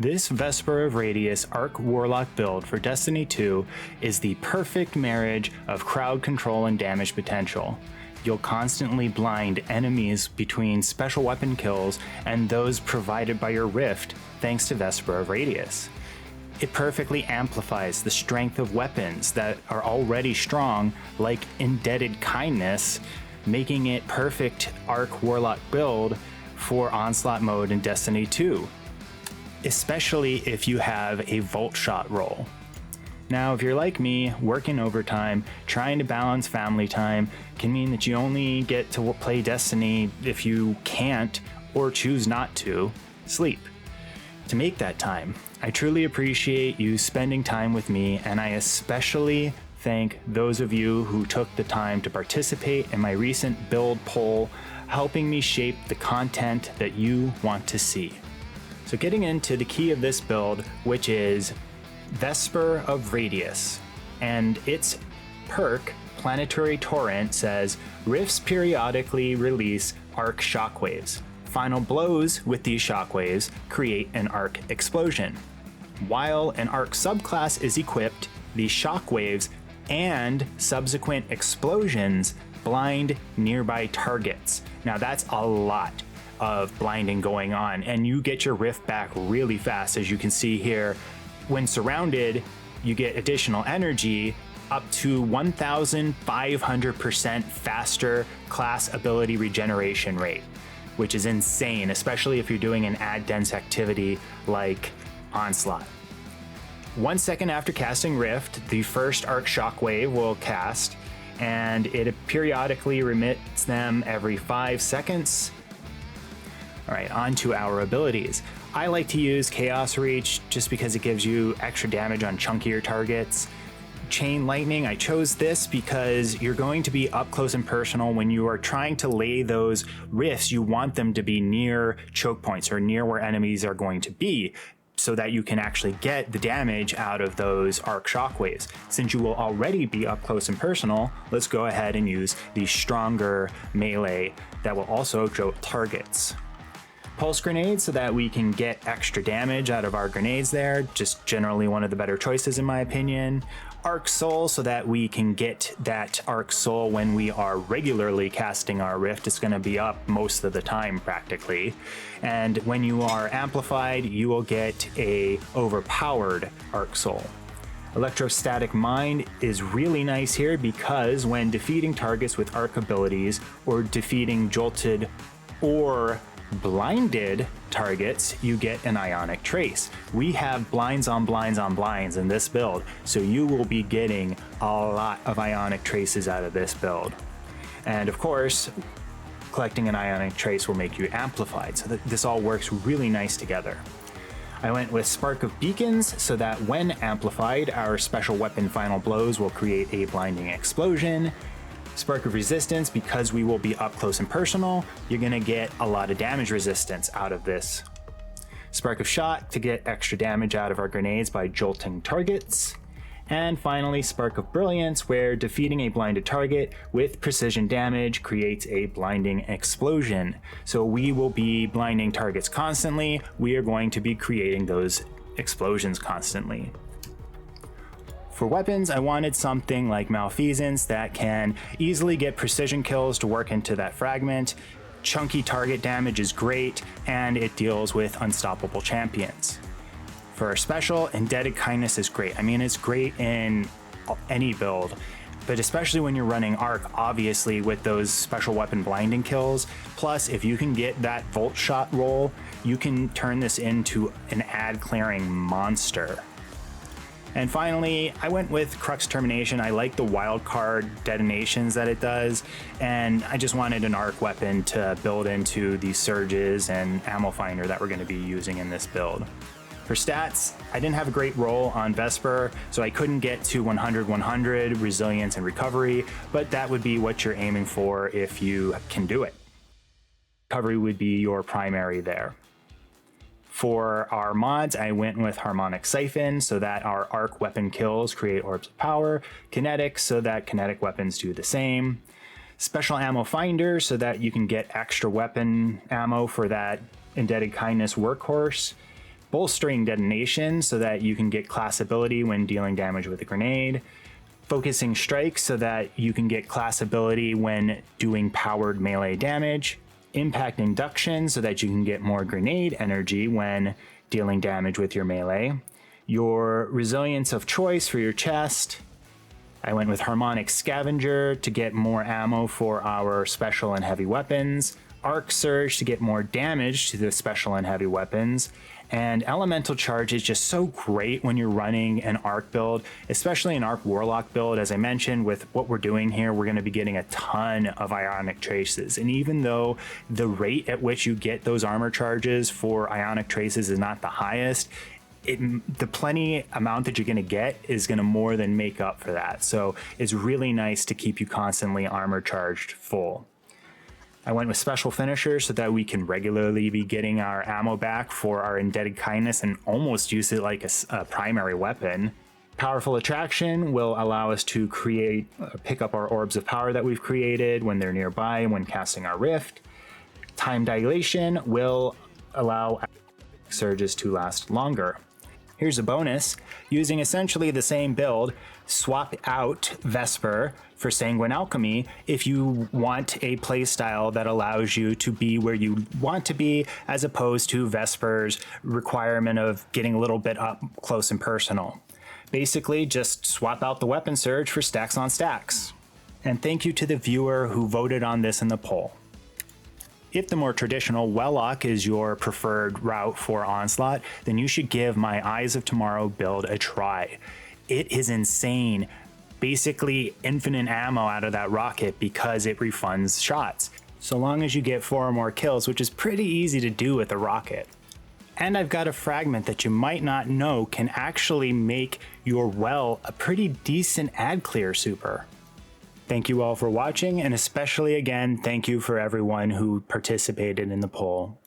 This Vesper of Radius Arc Warlock build for Destiny 2 is the perfect marriage of crowd control and damage potential. You'll constantly blind enemies between special weapon kills and those provided by your rift thanks to Vesper of Radius. It perfectly amplifies the strength of weapons that are already strong, like Indebted Kindness, making it perfect Arc Warlock build for Onslaught mode in Destiny 2. Especially if you have a Volt Shot roll. Now, if you're like me, working overtime, trying to balance family time can mean that you only get to play Destiny if you can't, or choose not to, sleep. To make that time, I truly appreciate you spending time with me, and I especially thank those of you who took the time to participate in my recent build poll, helping me shape the content that you want to see. So getting into the key of this build, which is Vesper of Radius, and its perk, Planetary Torrent, says rifts periodically release arc shockwaves. Final blows with these shockwaves create an arc explosion. While an arc subclass is equipped, the shockwaves and subsequent explosions blind nearby targets. Now that's a lot of blinding going on, and you get your rift back really fast. As you can see here, when surrounded, you get additional energy up to 1,500% faster class ability regeneration rate, which is insane, especially if you're doing an ad dense activity like Onslaught. 1 second after casting Rift, the first Arc Shockwave will cast, and it periodically remits them every 5 seconds. Alright, on to our abilities. I like to use Chaos Reach just because it gives you extra damage on chunkier targets. Chain Lightning, I chose this because you're going to be up close and personal when you are trying to lay those rifts. You want them to be near choke points or near where enemies are going to be, so that you can actually get the damage out of those arc shockwaves. Since you will already be up close and personal, let's go ahead and use the stronger melee that will also jolt targets. Pulse Grenades, so that we can get extra damage out of our grenades there, just generally one of the better choices in my opinion. Arc Soul, so that we can get that Arc Soul when we are regularly casting our Rift. It's going to be up most of the time practically. And when you are amplified, you will get a overpowered Arc Soul. Electrostatic Mind is really nice here because when defeating targets with arc abilities or defeating jolted or blinded targets, you get an Ionic Trace. We have blinds on blinds on blinds in this build, so you will be getting a lot of Ionic Traces out of this build. And of course, collecting an Ionic Trace will make you amplified, so that this all works really nice together. I went with Spark of Beacons, so that when amplified, our special weapon Final Blows will create a blinding explosion. Spark of Resistance, because we will be up close and personal, you're going to get a lot of damage resistance out of this. Spark of Shot, to get extra damage out of our grenades by jolting targets. And finally, Spark of Brilliance, where defeating a blinded target with precision damage creates a blinding explosion. So we will be blinding targets constantly. We are going to be creating those explosions constantly. For weapons, I wanted something like Malfeasance that can easily get precision kills to work into that fragment. Chunky target damage is great, and it deals with unstoppable champions. For our special, Indebted Kindness is great. I mean, it's great in any build, but especially when you're running Arc, obviously with those special weapon blinding kills. Plus, if you can get that Volt Shot roll, you can turn this into an ad clearing monster. And finally, I went with Crux Termination. I like the wildcard detonations that it does, and I just wanted an arc weapon to build into the surges and ammo finder that we're going to be using in this build. For stats, I didn't have a great roll on Vesper, so I couldn't get to 100-100 resilience and recovery, but that would be what you're aiming for if you can do it. Recovery would be your primary there. For our mods, I went with Harmonic Siphon, so that our arc weapon kills create orbs of power. Kinetic, so that kinetic weapons do the same. Special Ammo Finder, so that you can get extra weapon ammo for that Indebted Kindness workhorse. bolstering detonation so that you can get class ability when dealing damage with a grenade, focusing strike so that you can get class ability when doing powered melee damage, impact induction so that you can get more grenade energy when dealing damage with your melee, your resilience of choice for your chest. I went with harmonic scavenger to get more ammo for our special and heavy weapons, arc surge to get more damage to the special and heavy weapons, and elemental charge is just so great when you're running an arc build, especially an arc warlock build. As I mentioned, with what we're doing here, we're going to be getting a ton of ionic traces, and even though the rate at which you get those armor charges for ionic traces is not the highest, the plenty amount that you're going to get is going to more than make up for that. So it's really nice to keep you constantly armor charged full. I went with special finishers so that we can regularly be getting our ammo back for our indebted kindness and almost use it like a primary weapon. Powerful attraction will allow us to pick up our orbs of power that we've created when they're nearby and when casting our rift. Time dilation will allow surges to last longer. Here's a bonus. Using essentially the same build, swap out Vesper for Sanguine Alchemy if you want a playstyle that allows you to be where you want to be, as opposed to Vesper's requirement of getting a little bit up close and personal. Basically, just swap out the weapon surge for stacks on stacks. And thank you to the viewer who voted on this in the poll. If the more traditional Warlock is your preferred route for Onslaught, then you should give my Eyes of Tomorrow build a try. It is insane. Basically infinite ammo out of that rocket because it refunds shots, so long as you get 4 or more kills, which is pretty easy to do with a rocket. And I've got a fragment that you might not know can actually make your well a pretty decent ad clear super. Thank you all for watching, and especially again, thank you for everyone who participated in the poll.